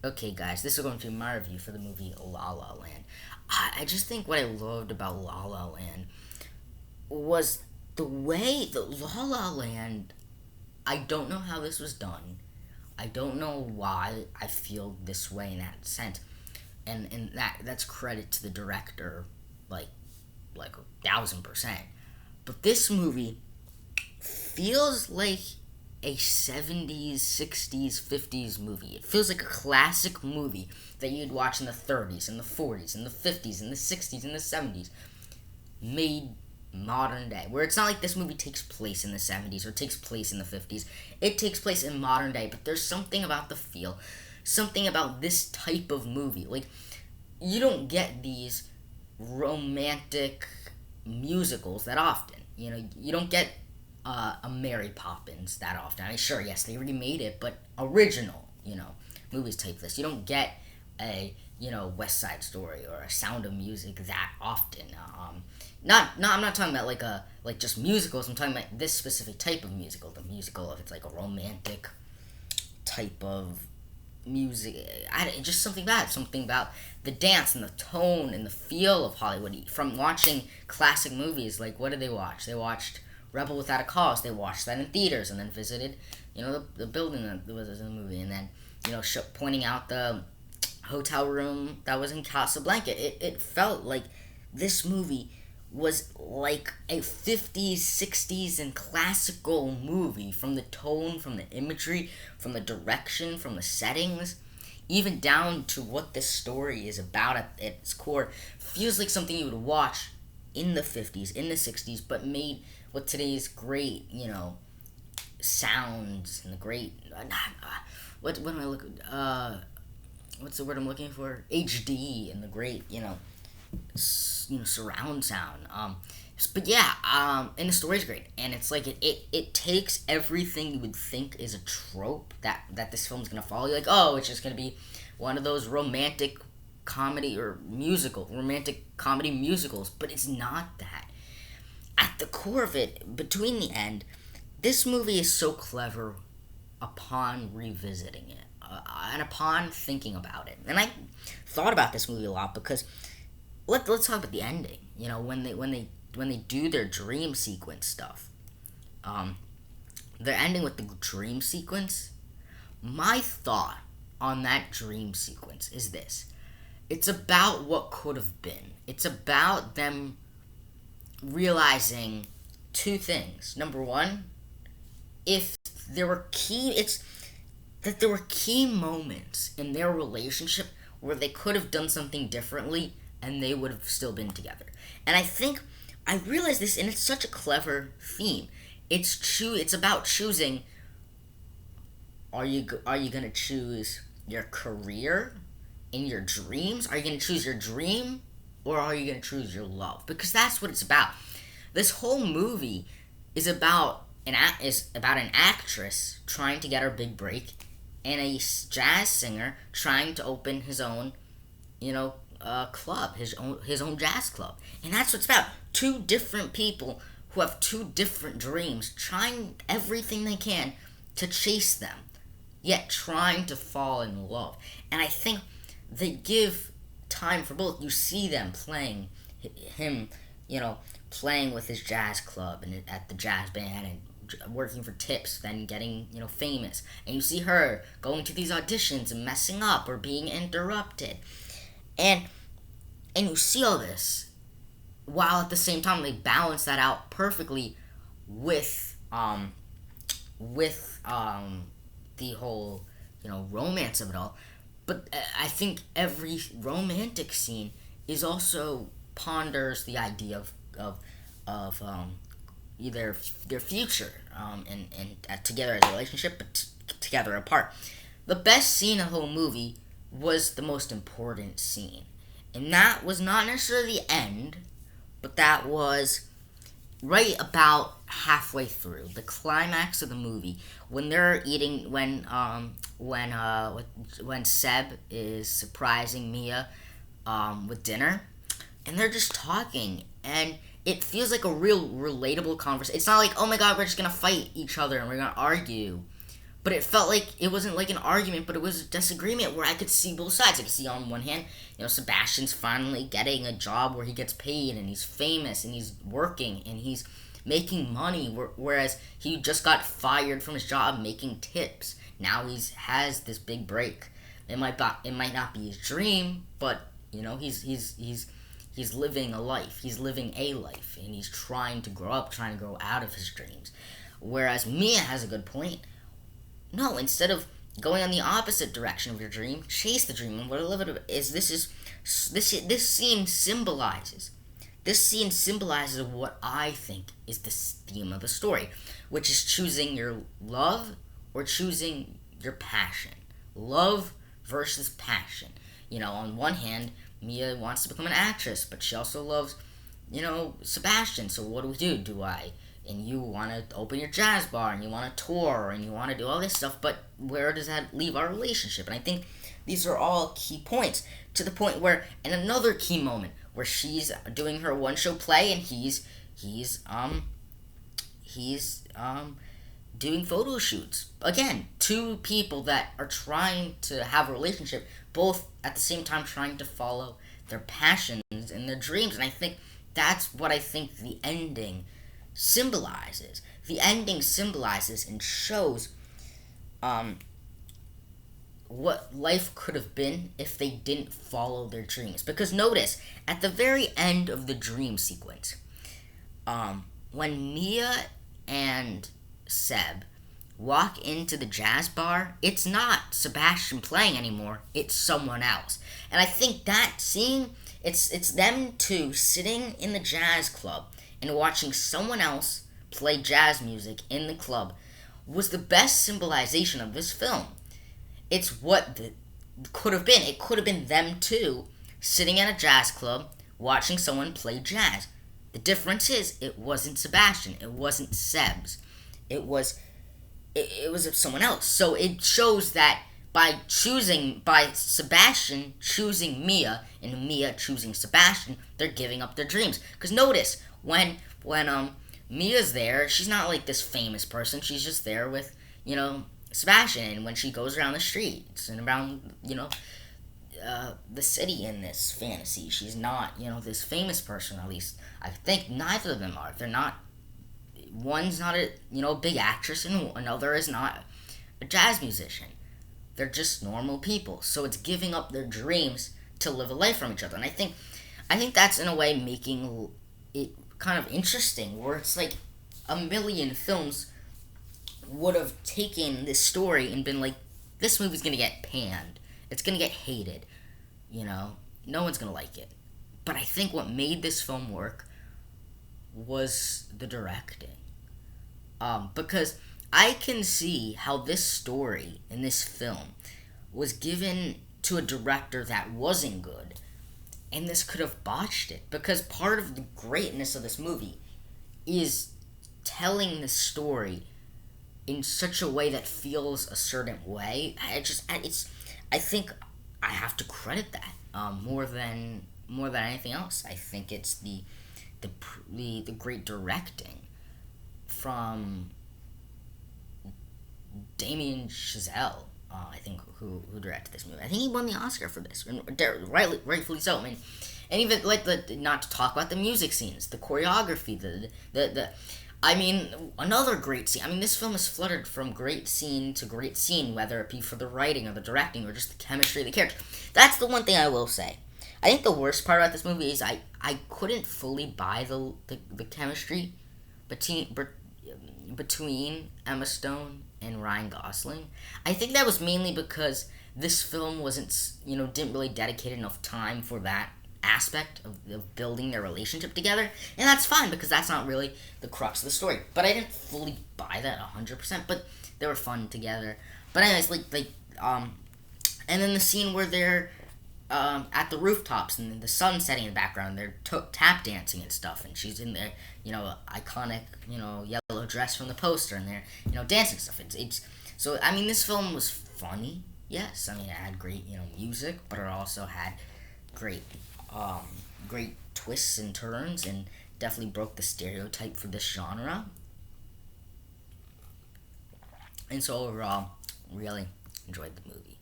Okay, guys, this is going to be my review for the movie La La Land. I just think what I loved about La La Land was the way the La La Land. I don't know how this was done. I don't know why I feel this way in that sense, and that's credit to the director, like 1,000%. But this movie feels like a 70s, 60s, 50s movie. It feels like a classic movie that you'd watch in the 30s, in the 40s, in the 50s, in the 60s, in the 70s, made modern day. Where it's not like this movie takes place in the 70s or takes place in the 50s. It takes place in modern day, but there's something about the feel, something about this type of movie. Like, you don't get these romantic musicals that often. You don't get a Mary Poppins that often. I mean, sure, yes, they remade it, but original, movies type this. You don't get a West Side Story or a Sound of Music that often. I'm not talking about like just musicals. I'm talking about this specific type of musical. The musical, if it's like a romantic type of music, just something about the dance and the tone and the feel of Hollywood. From watching classic movies, like what did they watch? They watched Rebel Without a Cause. They watched that in theaters and then visited, the building that was in the movie, and then pointing out the hotel room that was in Casablanca. It felt like this movie was like a 50s, 60s, and classical movie, from the tone, from the imagery, from the direction, from the settings, even down to what this story is about at its core. Feels like something you would watch in the 50s, in the 60s, but made with today's great, sounds and the great. What am I looking? What's the word I'm looking for? HD and the great, surround sound. But yeah, and the story's great, and it's like it takes everything you would think is a trope that this film's gonna follow. You're like, oh, it's just gonna be one of those romantic comedy musicals, but it's not that. At the core of it, between the end, this movie is so clever upon revisiting it, and upon thinking about it. And I thought about this movie a lot because let's talk about the ending. When they do their dream sequence stuff, the ending with the dream sequence. My thought on that dream sequence is this: it's about what could have been. It's about them realizing two things. Number one, if there were key, it's that there were key moments in their relationship where they could have done something differently and they would have still been together. And I think I realized this, and it's such a clever theme. It's about choosing. Are you gonna choose your career in your dreams? Are you gonna choose your dream, or are you gonna choose your love? Because that's what it's about. This whole movie is about an actress trying to get her big break, and a jazz singer trying to open his own, club, his own jazz club, and that's what it's about. Two different people who have two different dreams, trying everything they can to chase them, yet trying to fall in love. And I think they give time for both. You see them playing, him, playing with his jazz club and at the jazz band and working for tips, then getting, famous. And you see her going to these auditions and messing up or being interrupted. And you see all this while at the same time they balance that out perfectly with the whole, romance of it all. But I think every romantic scene is also ponders the idea of either their future, and together as a relationship, but together apart. The best scene of the whole movie was the most important scene, and that was not necessarily the end, but that was right about halfway through the climax of the movie, when they're eating, when Seb is surprising Mia with dinner, and they're just talking, and it feels like a real relatable conversation. It's not like, oh my god, we're just gonna fight each other and we're gonna argue, but it felt like it wasn't like an argument, but it was a disagreement where I could see both sides. I could see on one hand, Sebastian's finally getting a job where he gets paid and he's famous and he's working and he's making money, whereas he just got fired from his job making tips. Now he's has this big break. It might not be his dream, but he's living a life. He's living a life, and he's trying to grow up, trying to grow out of his dreams. Whereas Mia has a good point. No, instead of going on the opposite direction of your dream, chase the dream. And what I love it is this scene symbolizes. This scene symbolizes what I think is the theme of the story, which is choosing your love or choosing your passion. Love versus passion. On one hand, Mia wants to become an actress, but she also loves, Sebastian. So what and you want to open your jazz bar, and you want to tour, and you want to do all this stuff, but where does that leave our relationship? And I think these are all key points, to the point where, and another key moment, where she's doing her one-show play, and he's doing photo shoots. Again, two people that are trying to have a relationship, both at the same time trying to follow their passions and their dreams. And I think that's what I think the ending symbolizes. The ending symbolizes and shows what life could have been if they didn't follow their dreams. Because notice, at the very end of the dream sequence, when Mia and Seb walk into the jazz bar, it's not Sebastian playing anymore, it's someone else. And I think that scene, it's them two sitting in the jazz club and watching someone else play jazz music in the club, was the best symbolization of this film. It's what could have been. It could have been them two sitting at a jazz club watching someone play jazz. The difference is, it wasn't Sebastian, it wasn't Seb's. It was someone else. So it shows that by Sebastian choosing Mia and Mia choosing Sebastian, they're giving up their dreams. Because notice, when Mia's there, she's not like this famous person. She's just there with, Sebastian. And when she goes around the streets and around, the city in this fantasy, she's not, this famous person. At least I think neither of them are. They're not. One's not a big actress, and another is not a jazz musician. They're just normal people. So it's giving up their dreams to live a life from each other. And I think that's in a way making it kind of interesting, where it's like a million films would have taken this story and been like, this movie's gonna get panned. It's gonna get hated. No one's gonna like it. But I think what made this film work was the directing. Because I can see how this story in this film was given to a director that wasn't good, and this could have botched it. Because part of the greatness of this movie is telling the story in such a way that feels a certain way. I think I have to credit that more than anything else. I think it's the great directing from Damien Chazelle, I think, who directed this movie. I think he won the Oscar for this, and rightfully so. And even like not to talk about the music scenes, the choreography, another great scene. I mean, this film is fluttered from great scene to great scene, whether it be for the writing or the directing or just the chemistry of the characters. That's the one thing I will say. I think the worst part about this movie is I couldn't fully buy the chemistry between Emma Stone and Ryan Gosling. I think that was mainly because this film didn't really dedicate enough time for that aspect of building their relationship together, and that's fine because that's not really the crux of the story. But I didn't fully buy that 100%. But they were fun together. But anyways, and then the scene where they're at the rooftops and the sun setting in the background, they're tap dancing and stuff, and she's in their iconic yellow dress from the poster, and they're dancing stuff. So I mean, this film was funny. Yes, I mean, it had great music, but it also had great twists and turns, and definitely broke the stereotype for this genre. And so overall, really enjoyed the movie.